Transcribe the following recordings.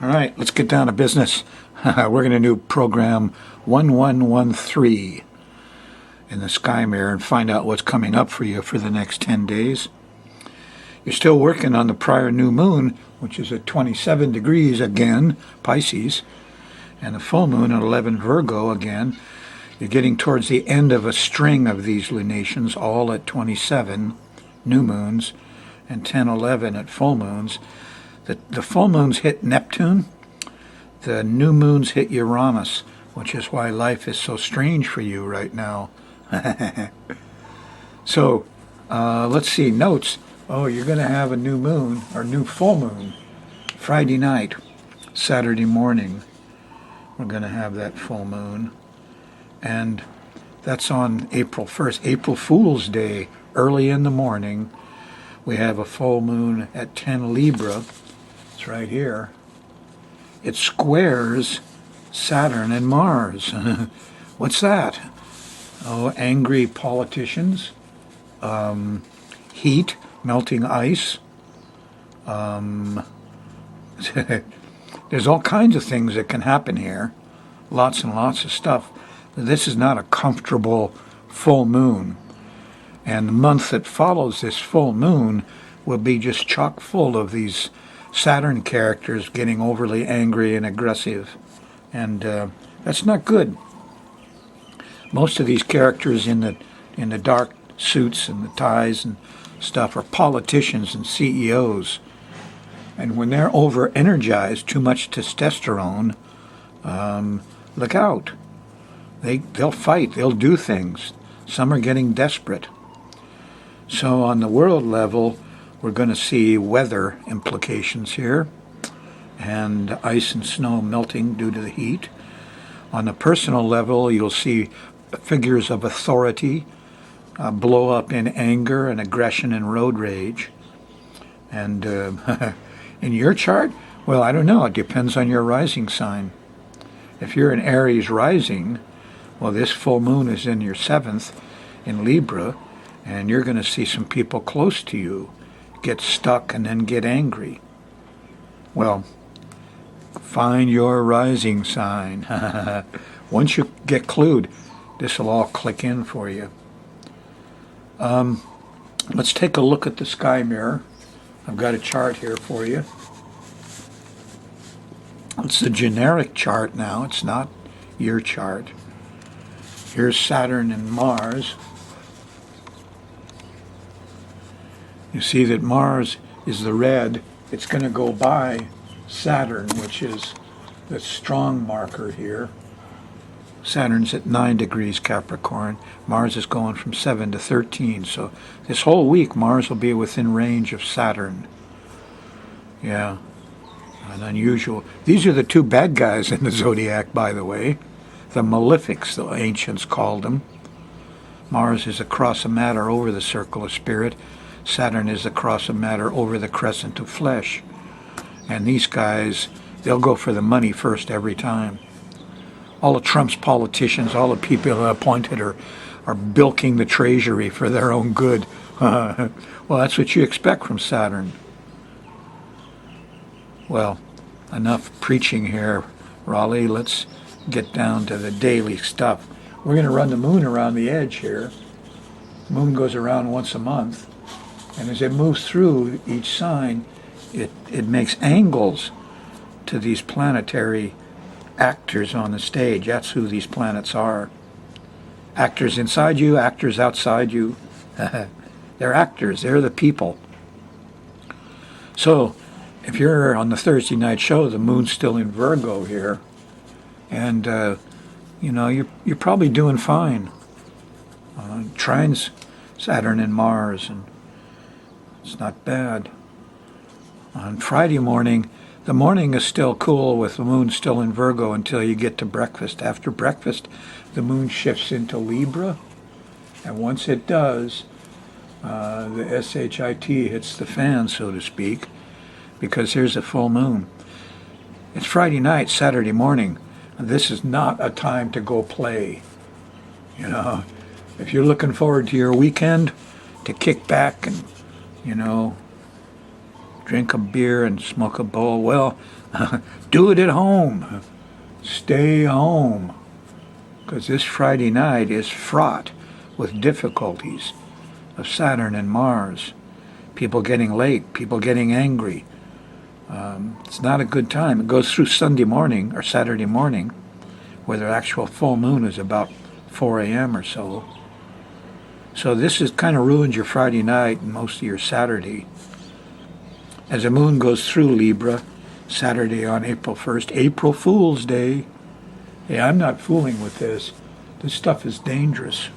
All right, let's get down to business. We're going to do program 1113 in the Sky Mirror and find out what's coming up for you for the next 10 days. You're still working on the prior new moon, which is at 27 degrees again, Pisces, and the full moon at 11 Virgo again. You're getting towards the end of a string of these lunations, all at 27 new moons and 10, 11 at full moons. The full moons hit Neptune. The new moons hit Uranus, which is why life is so strange for you right now. So, let's see, notes. Oh, you're going to have a new moon, or new full moon, Friday night, Saturday morning. We're going to have that full moon. And that's on April 1st, April Fool's Day, early in the morning. We have a full moon at 10 Libra. It's right here. It squares Saturn and Mars. What's that? Oh, angry politicians, heat, melting ice. There's all kinds of things that can happen here. Lots and lots of stuff. This is not a comfortable full moon. And the month that follows this full moon will be just chock full of these Saturn characters getting overly angry and aggressive. And that's not good. Most of these characters in the dark suits and the ties and stuff are politicians and CEOs. And when they're over-energized, too much testosterone, look out. They'll fight. They'll do things. Some are getting desperate. So on the world level, we're going to see weather implications here, and ice and snow melting due to the heat. On the personal level, you'll see figures of authority blow up in anger and aggression and road rage. And in your chart, well, I don't know. It depends on your rising sign. If you're an Aries rising, well, this full moon is in your 7th in Libra, and you're going to see some people close to you get stuck and then get angry. Well, find your rising sign. Once you get clued, this will all click in for you. Let's take a look at the sky mirror. I've got a chart here for you. It's a generic chart now. It's not your chart. Here's Saturn and Mars. You see that Mars is the red. It's going to go by Saturn, which is the strong marker here. Saturn's at 9 degrees Capricorn. Mars is going from 7 to 13. So this whole week, Mars will be within range of Saturn. Yeah, an unusual. These are the two bad guys in the zodiac, by the way. The malefics, the ancients called them. Mars is across a matter over the circle of spirit. Saturn is across a matter over the crescent of flesh. And these guys, they'll go for the money first every time. All of Trump's politicians, all the people appointed are bilking the treasury for their own good. Well, that's what you expect from Saturn. Well, enough preaching here, Raleigh. Let's get down to the daily stuff. We're going to run the moon around the edge here. The moon goes around once a month. And as it moves through each sign, it makes angles to these planetary actors on the stage. That's who these planets are. Actors inside you, actors outside you. They're actors. They're the people. So, if you're on the Thursday night show, the moon's still in Virgo here. And, you're probably doing fine. Trines Saturn and Mars, and it's not bad. On Friday morning, the morning is still cool with the moon still in Virgo until you get to breakfast. After breakfast, the moon shifts into Libra, and once it does, the SHIT hits the fan, so to speak, because here's a full moon. It's Friday night, Saturday morning, and this is not a time to go play. If you're looking forward to your weekend, to kick back and, drink a beer and smoke a bowl. Well, do it at home. Stay home. Because this Friday night is fraught with difficulties of Saturn and Mars. People getting late, people getting angry. It's not a good time. It goes through Sunday morning or Saturday morning, where the actual full moon is about 4 a.m. or so. So this is kind of ruins your Friday night and most of your Saturday. As the moon goes through Libra, Saturday on April 1st, April Fool's Day. Hey, I'm not fooling with this. This stuff is dangerous.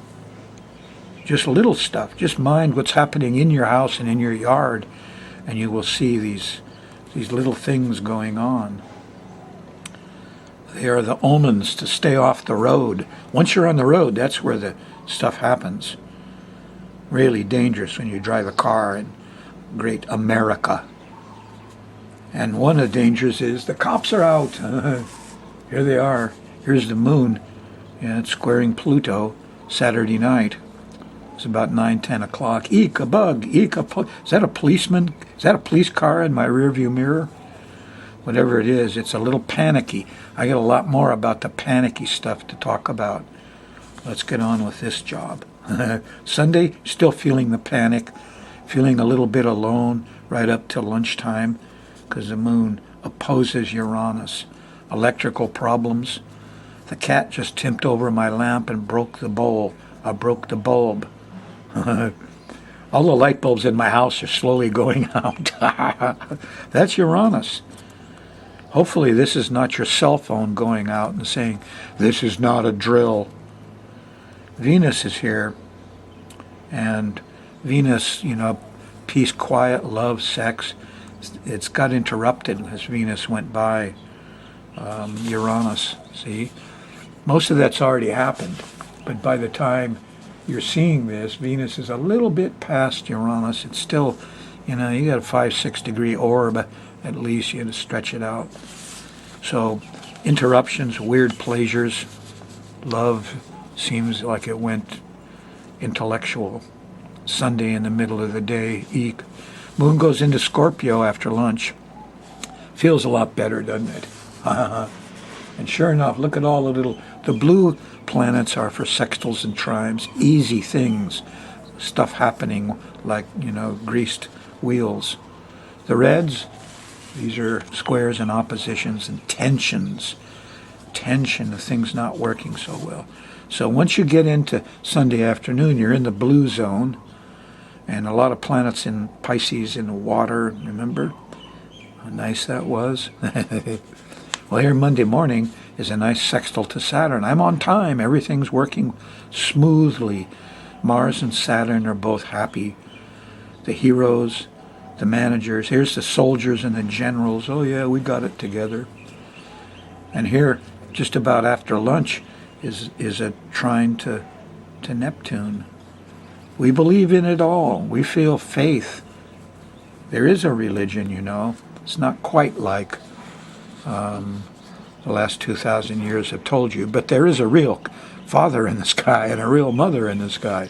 Just little stuff. Just mind what's happening in your house and in your yard, and you will see these little things going on. They are the omens to stay off the road. Once you're on the road, that's where the stuff happens. Really dangerous when you drive a car in great America. And one of the dangers is the cops are out. Here they are. Here's the moon. Yeah, it's squaring Pluto Saturday night. It's about 9-10 o'clock. Eek, a bug. Eek, is that a policeman? Is that a police car in my rearview mirror? Whatever it is, it's a little panicky. I get a lot more about the panicky stuff to talk about. Let's get on with this job. Sunday, still feeling the panic, feeling a little bit alone right up till lunchtime because the moon opposes Uranus. Electrical problems. The cat just tipped over my lamp and broke the bowl. I broke the bulb. All the light bulbs in my house are slowly going out. That's Uranus. Hopefully this is not your cell phone going out and saying, this is not a drill. Venus is here. And Venus, peace, quiet, love, sex, it's got interrupted as Venus went by Uranus, see? Most of that's already happened. But by the time you're seeing this, Venus is a little bit past Uranus. It's still, you got a 5-6 degree orb, at least you got to stretch it out. So interruptions, weird pleasures, love seems like it went intellectual. Sunday in the middle of the day, eek. Moon goes into Scorpio after lunch. Feels a lot better, doesn't it? And sure enough, look at all the blue planets are for sextiles and trimes, easy things, stuff happening like, greased wheels. The reds, these are squares and oppositions and tensions. Tension of things not working so well. So once you get into Sunday afternoon, you're in the blue zone, and a lot of planets in Pisces in the water, remember? How nice that was. Well, here Monday morning is a nice sextile to Saturn. I'm on time. Everything's working smoothly. Mars and Saturn are both happy. The heroes, the managers. Here's the soldiers and the generals. Oh, yeah, we got it together. And here, just about after lunch, is a trine to Neptune. We believe in it all. We feel faith. There is a religion, It's not quite like the last 2,000 years have told you, but there is a real father in the sky and a real mother in the sky.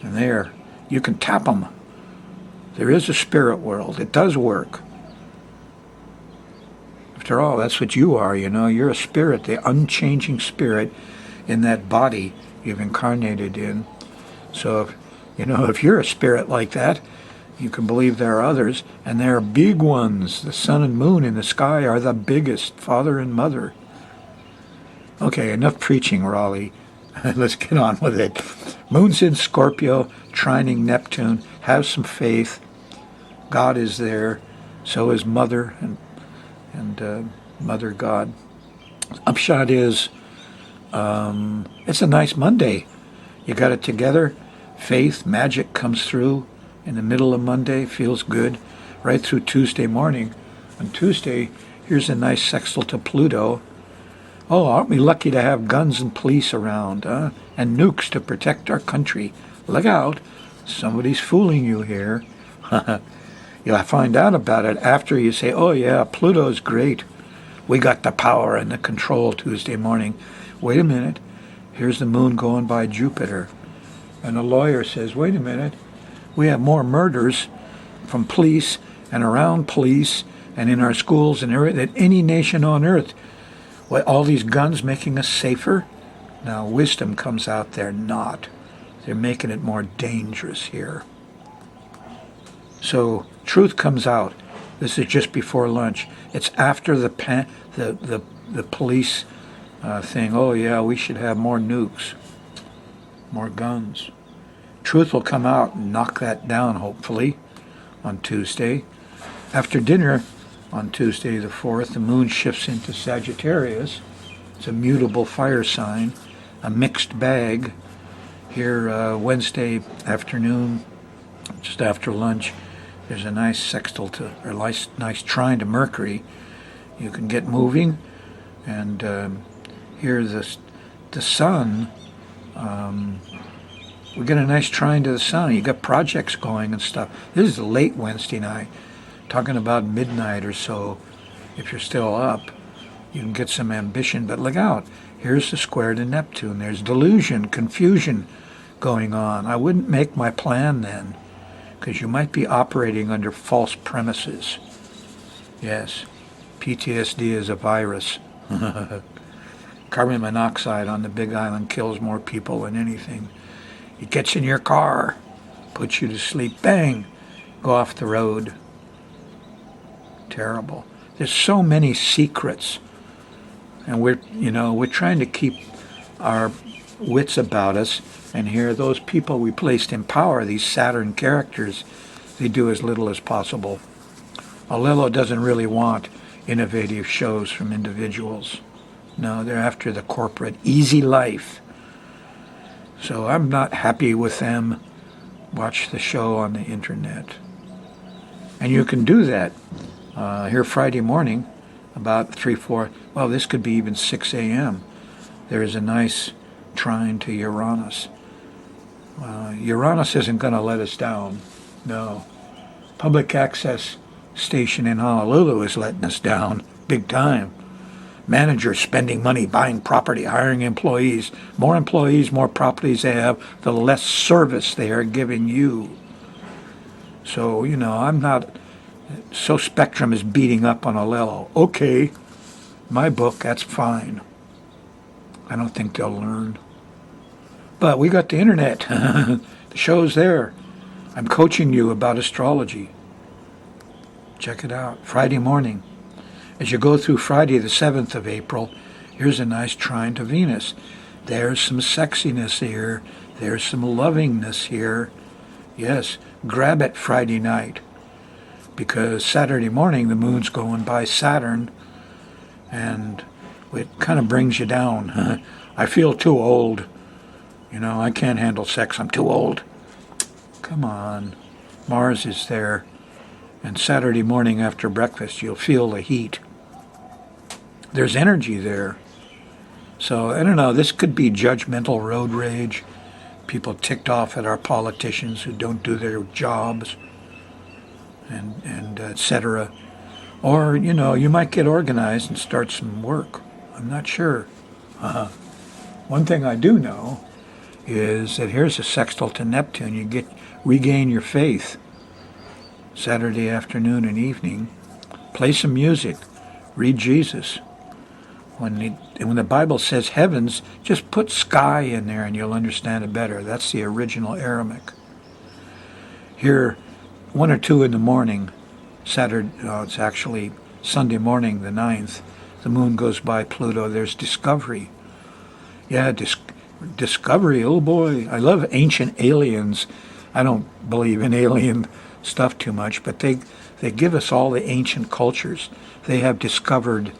And there, you can tap them. There is a spirit world. It does work. After all, that's what you are, You're a spirit, the unchanging spirit in that body you've incarnated in. So, if you're a spirit like that, you can believe there are others, and there are big ones. The sun and moon in the sky are the biggest, father and mother. Okay, enough preaching, Raleigh. Let's get on with it. Moon's in Scorpio, trining Neptune. Have some faith. God is there. So is Mother and Mother God. Upshot is, it's a nice Monday. You got it together. Faith, magic comes through. In the middle of Monday, feels good, right through Tuesday morning. On Tuesday, here's a nice sextile to Pluto. Oh, aren't we lucky to have guns and police around, and nukes to protect our country? Look out, somebody's fooling you here. You'll find out about it after you say, oh yeah, Pluto's great. We got the power and the control Tuesday morning. Wait a minute, here's the moon going by Jupiter. And a lawyer says, wait a minute, we have more murders from police and around police and in our schools and that any nation on earth. What, all these guns making us safer? Now, wisdom comes out there not. They're making it more dangerous here. So truth comes out. This is just before lunch. It's after the police thing. Oh yeah, we should have more nukes, more guns. Truth will come out and knock that down, hopefully, on Tuesday. After dinner, on Tuesday the 4th, the moon shifts into Sagittarius. It's a mutable fire sign, a mixed bag. Here, Wednesday afternoon, just after lunch, there's a nice sextile to, or nice trine to Mercury. You can get moving, and here the sun. We get a nice trine to the sun. You got projects going and stuff. This is late Wednesday night, talking about midnight or so. If you're still up, you can get some ambition. But look out. Here's the square to Neptune. There's delusion, confusion going on. I wouldn't make my plan then, because you might be operating under false premises. Yes, PTSD is a virus. Carbon monoxide on the Big Island kills more people than anything. It gets in your car, puts you to sleep, bang, go off the road. Terrible. There's so many secrets, and we're trying to keep our wits about us. And here, those people we placed in power, these Saturn characters, they do as little as possible. Alelo doesn't really want innovative shows from individuals. No, they're after the corporate easy life. So I'm not happy with them. Watch the show on the internet. And you can do that here Friday morning, about 3, 4, well, this could be even 6 a.m. There is a nice trine to Uranus. Uranus isn't going to let us down. No. Public access station in Honolulu is letting us down big time. Managers spending money, buying property, hiring employees. More properties they have, the less service they are giving you. So, I'm not... So Spectrum is beating up on Alelo. Okay, my book, that's fine. I don't think they'll learn. But we got the internet. The show's there. I'm coaching you about astrology. Check it out. Friday morning. As you go through Friday, the 7th of April, here's a nice trine to Venus. There's some sexiness here. There's some lovingness here. Yes, grab it Friday night. Because Saturday morning, the moon's going by Saturn, and it kind of brings you down. I feel too old. I can't handle sex. I'm too old. Come on. Mars is there. And Saturday morning after breakfast, you'll feel the heat. There's energy there. So, I don't know, this could be judgmental road rage. People ticked off at our politicians who don't do their jobs, and et cetera. Or, you might get organized and start some work. I'm not sure. One thing I do know is that here's a sextile to Neptune. You regain your faith. Saturday afternoon and evening, play some music, read Jesus. When the Bible says heavens, just put sky in there and you'll understand it better. That's the original Aramaic. Here, 1 or 2 in the morning, it's actually Sunday morning, the 9th, the moon goes by Pluto. There's discovery. Yeah, discovery, oh boy. I love ancient aliens. I don't believe in alien stuff too much, but they give us all the ancient cultures. They have discovered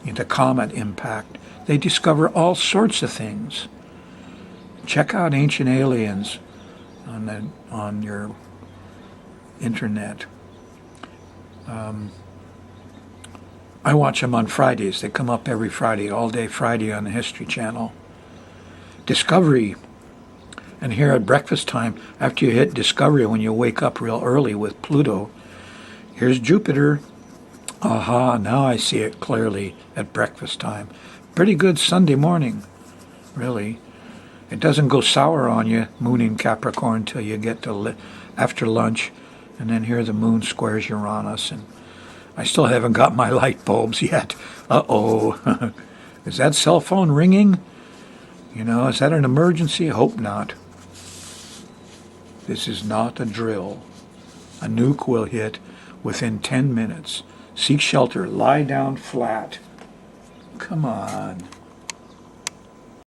the comet impact. They discover all sorts of things. Check out Ancient Aliens on your internet. I watch them on Fridays. They come up every Friday, all day Friday on the History Channel. Discovery. And here at breakfast time, after you hit Discovery, when you wake up real early with Pluto, here's Jupiter. Aha, now I see it clearly at breakfast time. Pretty good Sunday morning, really. It doesn't go sour on you, moon in Capricorn, till you get to after lunch, And then here the moon squares Uranus, and I still haven't got my light bulbs yet. Uh-oh. Is that cell phone ringing? You know, is that an emergency? Hope not. This is not a drill. A nuke will hit within 10 minutes. Seek shelter. Lie down flat. Come on.